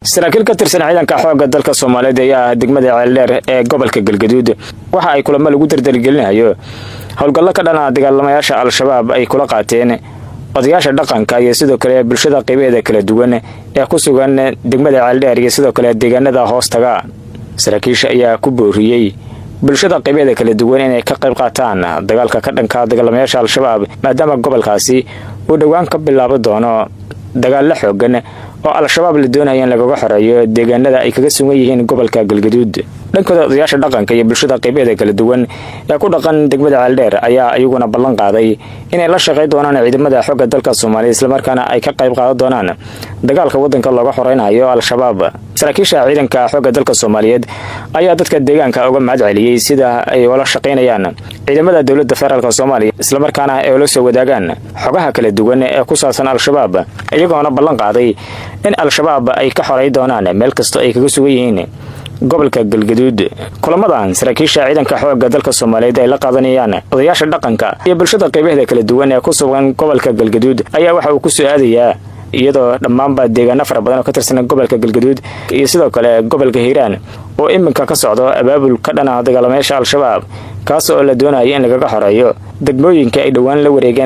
saraakiil ka tirsan ciidanka xoogga dalka Soomaaliyeed ayaa degmada Ceeldheer ee gobolka Galgaduud waxa ay kulamo lagu dardargelinayo howlgallo ka dhan ah dagaalamayaasha Al-Shabaab ay kula qaateen odayaasha dhaqanka iyo sidoo kale bulshada qaybadeeda kala duwan ee ku sugan degmada Ceeldheer iyo sidoo kale deegaanada hoostaga. saraakiisha ayaa ku booriyay bulshada qaybadeeda kala duwan inay ka qayb qaataan dagaalka ka dhanka dagaalamayaasha Al-Shabaab maadaama gobolkaasi uu dhawaan ka bilaabo doono dagaal la xoogan oo Al-Shabaab la doonayo in laga xoreeyo deegaanada ay kaga sugan yihiin gobolka Galgaduud. dhankooda odayaasha dhaqanka iyo bulshada qaybadeeda kala duwan ee ku dhaqan degmada Ceeldheer ayaa ayaguna ballan qaaday inay la shaqeyn doonaan ciidamada xoogga dalka Soomaaliyeed isla markaana ay ka qayb qaadan doonaan dagaalka wadanka looga xoreynayo Al-Shabaab. saraakiisha ciidanka xoogga dalka Soomaaliyeed ayaa dadka deegaanka uga mahadceliyay sida ay wada shaqeynayaan ciidamada dawladda federaalka Soomaaliya isla markaana ay la soo wadaagaan xogaha kala duwan ee ku saabsan Al-Shabaab iyagoona ballan qaaday in Al-Shabaab ay ka xoreey doonaan meel kasta ay kaga sugan yihiin gobolka Galgaduud. kulamadan saraakiisha ciidanka xoogga dalka Soomaaliyeed ay la qaadanayaan odayaasha dhaqanka iyo bulshada qaybaheeda kala duwan ee ku sugan gobolka Galgaduud ayaa waxa uu ku soo aadayaa iyadoo dhammaanba deegaano fara badan oo ka tirsan gobolka Galgaduud iyo sidoo kale gobolka Hiiraan oo iminka ka socdo abaabul ka dhan ah dagaalamayaasha Al-Shabaab kaas oo la doonayo in laga xoreeyo degmooyinka ay dhawaan la wareegeen